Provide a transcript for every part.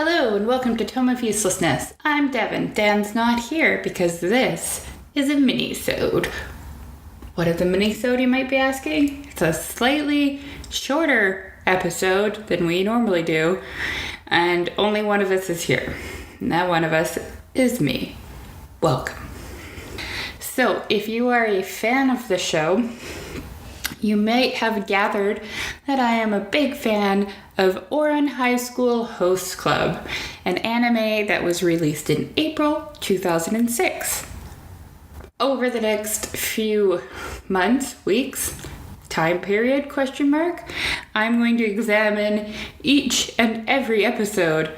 Hello and welcome to Tome of Uselessness. I'm Devon. Dan's not here because this is a mini-sode. What is a mini-sode, you might be asking? It's a slightly shorter episode than we normally do, and only one of us is here. And that one of us is me. Welcome. So, if you are a fan of the show, you may have gathered that I am a big fan of Ouran High School Host Club, an anime that was released in April 2006. Over the next few months, weeks, time period, I'm going to examine each and every episode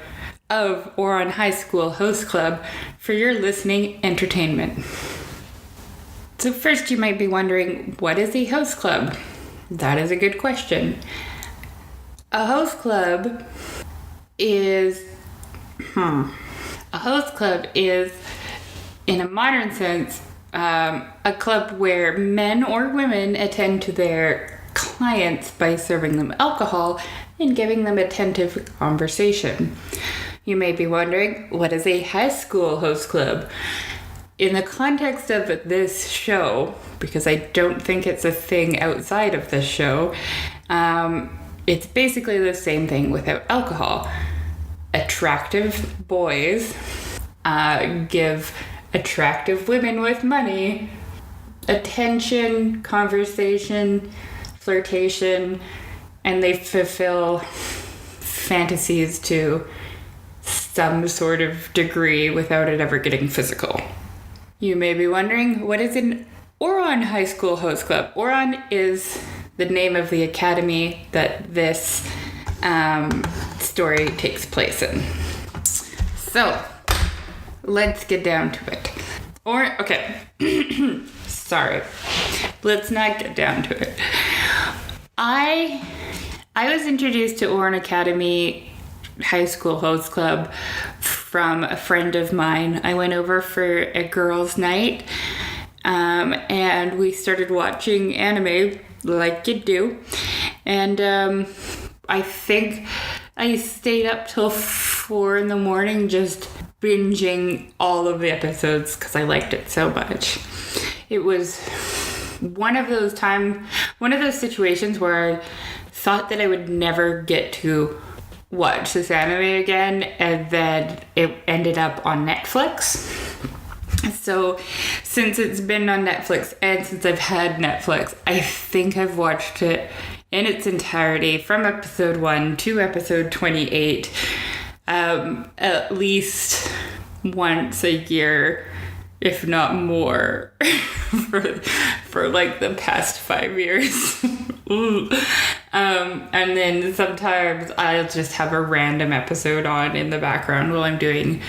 of Ouran High School Host Club for your listening entertainment. So first you might be wondering, what is a host club? That is a good question. A host club is, in a modern sense, a club where men or women attend to their clients by serving them alcohol and giving them attentive conversation. You may be wondering, what is a high school host club? In the context of this show, because I don't think it's a thing outside of this show, it's basically the same thing without alcohol. Attractive boys give attractive women with money attention, conversation, flirtation, and they fulfill fantasies to some sort of degree without it ever getting physical. You may be wondering, what is an Ouran High School Host Club? Ouran is the name of the academy that this story takes place in. So, let's get down to it. Sorry. Let's not get down to it. I was introduced to Ouran Academy High School Host Club from a friend of mine. I went over for a girls' night, and we started watching anime like you do. And I think I stayed up till 4 a.m. just binging all of the episodes because I liked it so much. It was one of those situations where I thought that I would never get to watch this anime again, and then it ended up on Netflix. So since it's been on Netflix and since I've had Netflix, I think I've watched it in its entirety from episode 1 to episode 28 at least once a year, if not more, for like the past 5 years. And then sometimes I'll just have a random episode on in the background while I'm doing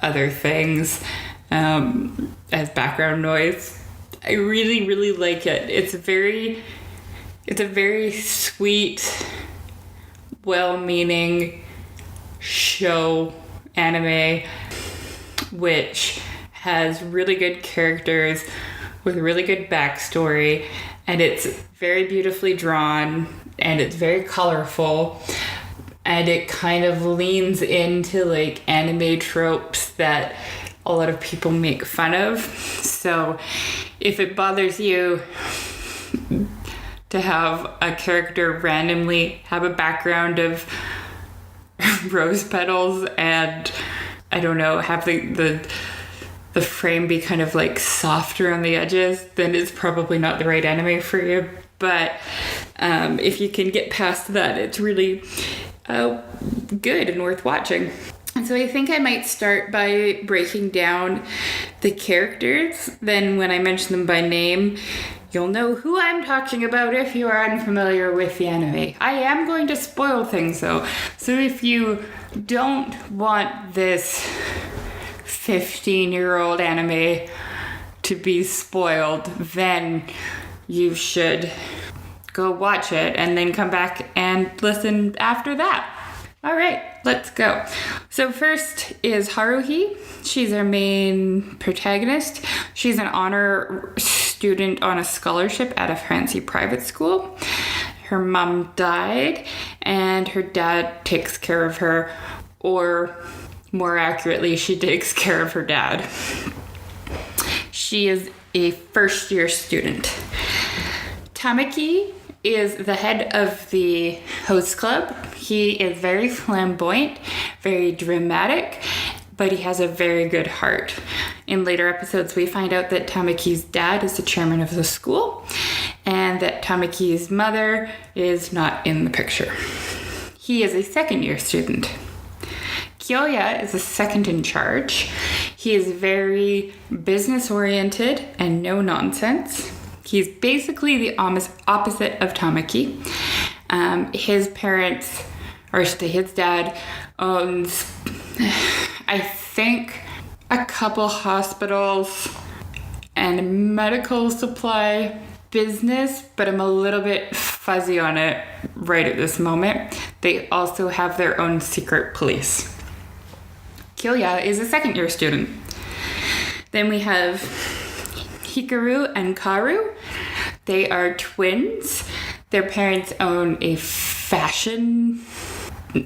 other things as background noise. I really, really like it. It's a very sweet, well-meaning show anime, which has really good characters with really good backstory, and it's very beautifully drawn, and it's very colorful, and it kind of leans into like anime tropes that a lot of people make fun of. So if it bothers you to have a character randomly have a background of rose petals and, I don't know, have the frame be kind of like softer on the edges, then it's probably not the right anime for you. But if you can get past that, it's really good and worth watching. And so I think I might start by breaking down the characters. Then when I mention them by name, you'll know who I'm talking about if you are unfamiliar with the anime. I am going to spoil things though. So if you don't want this 15-year-old anime to be spoiled, then you should go watch it and then come back and listen after that. All right, let's go. So first is Haruhi. She's our main protagonist. She's an honor student on a scholarship at a fancy private school. Her mom died, and her dad takes care of her or more accurately, she takes care of her dad. She is a first-year student. Tamaki is the head of the host club. He is very flamboyant, very dramatic, but he has a very good heart. In later episodes, we find out that Tamaki's dad is the chairman of the school and that Tamaki's mother is not in the picture. He is a second-year student. Kyoya is the second in charge. He is very business-oriented and no-nonsense. He's basically the opposite of Tamaki. His parents, or his dad, owns, I think, a couple hospitals and a medical supply business, but I'm a little bit fuzzy on it right at this moment. They also have their own secret police. Kyoya is a second-year student. Then we have Hikaru and Karu. They are twins. Their parents own a fashion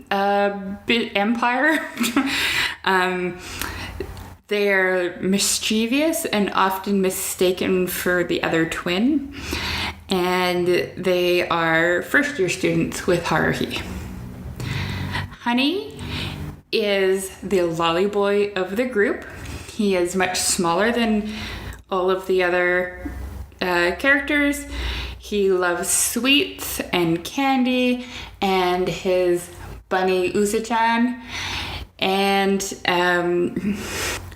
empire. They're mischievous and often mistaken for the other twin. And they are first-year students with Haruhi. Honey is the lolly boy of the group. He is much smaller than all of the other characters. He loves sweets and candy and his bunny Usa-chan. And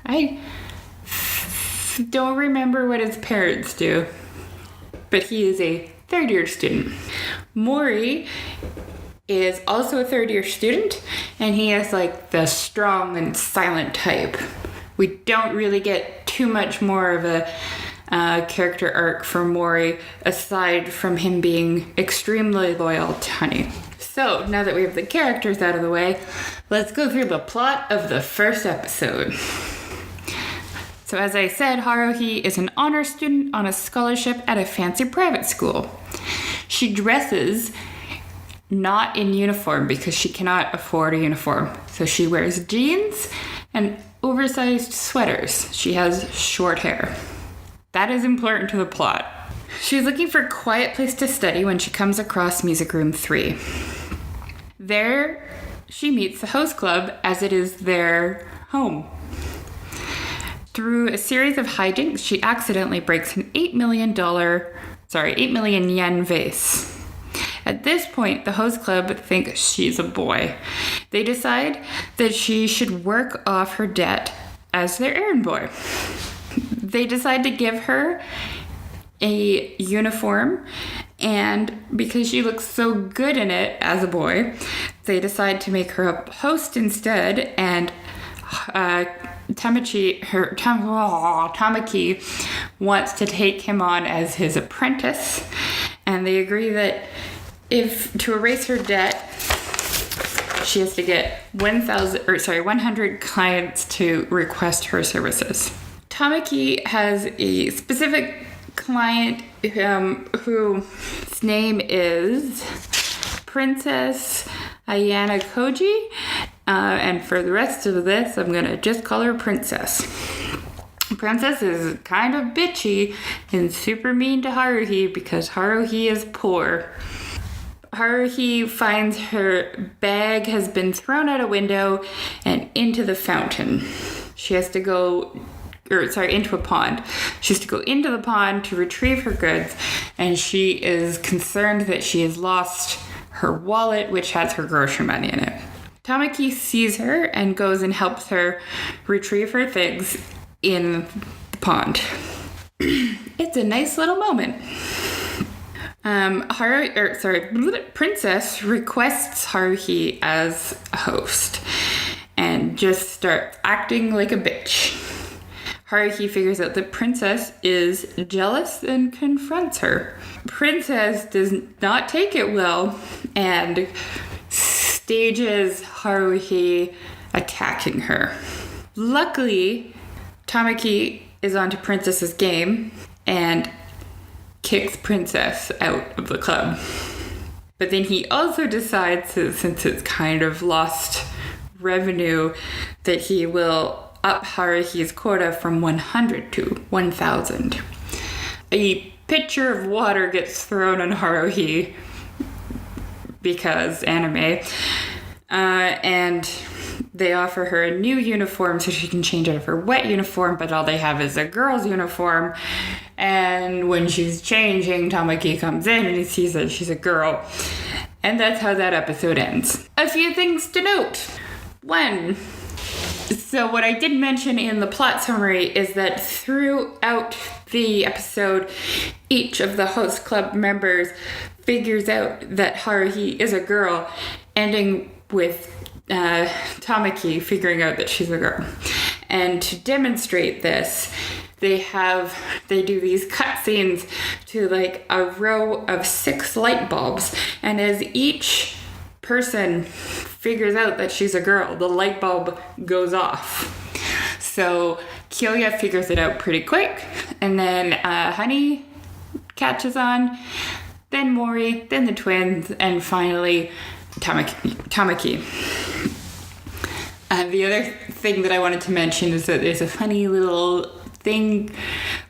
I don't remember what his parents do, but he is a third-year student. Mori is also a third-year student, and he is like the strong and silent type. We don't really get too much more of a character arc for Mori, aside from him being extremely loyal to Honey. So, now that we have the characters out of the way, let's go through the plot of the first episode. So, as I said, Haruhi is an honor student on a scholarship at a fancy private school. She dresses not in uniform because she cannot afford a uniform. So she wears jeans and oversized sweaters. She has short hair. That is important to the plot. She's looking for a quiet place to study when she comes across Music Room 3. There, she meets the host club as it is their home. Through a series of hijinks, she accidentally breaks an 8 million yen vase. At this point, the host club thinks she's a boy. They decide that she should work off her debt as their errand boy. They decide to give her a uniform, and because she looks so good in it as a boy, they decide to make her a host instead, and Tamaki wants to take him on as his apprentice, and they agree that to erase her debt, she has to get 100 clients to request her services. Tamaki has a specific client whose name is Princess Ayana Koji, and for the rest of this, I'm gonna just call her Princess. Princess is kind of bitchy and super mean to Haruhi because Haruhi is poor. Haruhi finds her bag has been thrown out a window and into the fountain. She has to go, into a pond. She has to go into the pond to retrieve her goods, and she is concerned that she has lost her wallet, which has her grocery money in it. Tamaki sees her and goes and helps her retrieve her things in the pond. It's a nice little moment. Princess requests Haruhi as a host and just starts acting like a bitch. Haruhi figures out that Princess is jealous and confronts her. Princess does not take it well and stages Haruhi attacking her. Luckily, Tamaki is onto Princess's game and kicks Princess out of the club. But then he also decides, since it's kind of lost revenue that he will up Haruhi's quota from 100 to 1,000. A pitcher of water gets thrown on Haruhi because anime, and they offer her a new uniform so she can change out of her wet uniform, but all they have is a girl's uniform. And when she's changing, Tamaki comes in and he sees that she's a girl. And that's how that episode ends. A few things to note. One, so what I did mention in the plot summary is that throughout the episode, each of the host club members figures out that Haruhi is a girl, ending with Tamaki figuring out that she's a girl. And to demonstrate this, they do these cutscenes to like a row of 6 light bulbs, and as each person figures out that she's a girl, the light bulb goes off. So Kyoya figures it out pretty quick, and then Honey catches on, then Mori, then the twins, and finally Tamaki. The other thing that I wanted to mention is that there's a funny little thing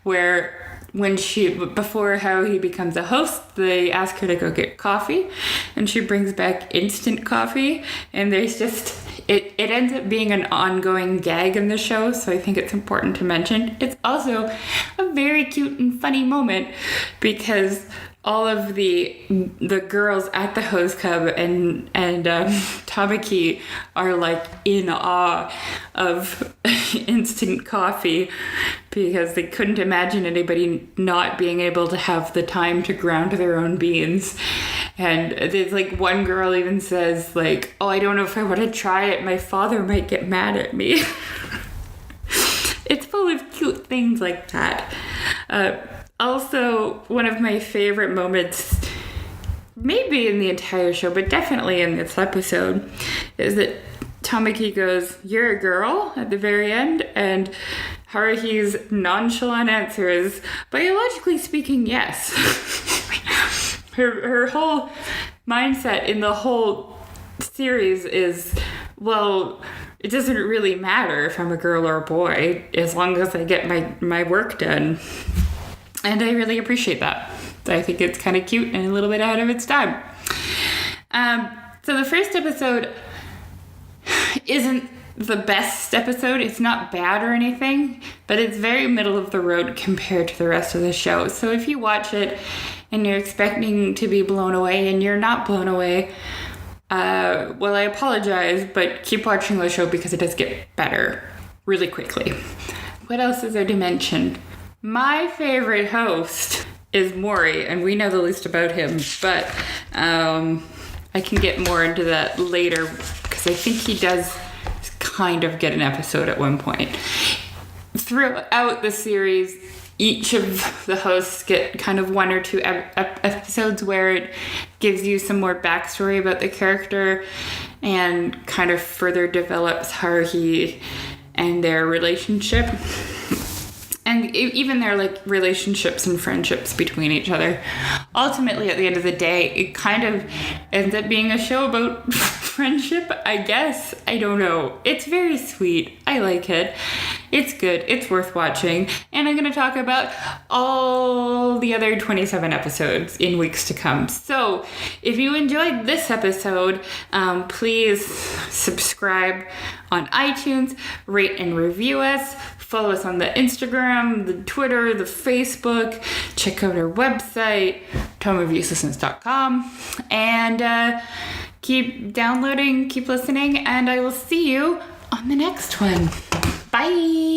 where before Haruhi becomes a host, they ask her to go get coffee, and she brings back instant coffee, and there's just, it ends up being an ongoing gag in the show, so I think it's important to mention. It's also a very cute and funny moment because all of the girls at the host club and Tamaki are like in awe of instant coffee because they couldn't imagine anybody not being able to have the time to ground their own beans. And there's like one girl even says like, "Oh, I don't know if I want to try it. My father might get mad at me." It's full of cute things like that. Also, one of my favorite moments, maybe in the entire show, but definitely in this episode, is that Tamaki goes, "You're a girl," at the very end, and Haruhi's nonchalant answer is, "Biologically speaking, yes." Her whole mindset in the whole series is, well, it doesn't really matter if I'm a girl or a boy, as long as I get my work done. And I really appreciate that. I think it's kind of cute and a little bit ahead of its time. So the first episode isn't the best episode. It's not bad or anything, but it's very middle of the road compared to the rest of the show. So if you watch it and you're expecting to be blown away and you're not blown away, well, I apologize, but keep watching the show because it does get better really quickly. What else is there to mention? My favorite host is Mori, and we know the least about him, but I can get more into that later because I think he does kind of get an episode at one point. Throughout the series, each of the hosts get kind of 1 or 2 episodes where it gives you some more backstory about the character and kind of further develops Haruhi and their relationship. And even their like relationships and friendships between each other. Ultimately, at the end of the day, it kind of ends up being a show about friendship, I guess. I don't know. It's very sweet. I like it. It's good. It's worth watching. And I'm going to talk about all the other 27 episodes in weeks to come. So if you enjoyed this episode, please subscribe on iTunes, rate and review us. Follow us on the Instagram, the Twitter, the Facebook. Check out our website, tomeofusefulness.com. And keep downloading, keep listening, and I will see you on the next one. Bye!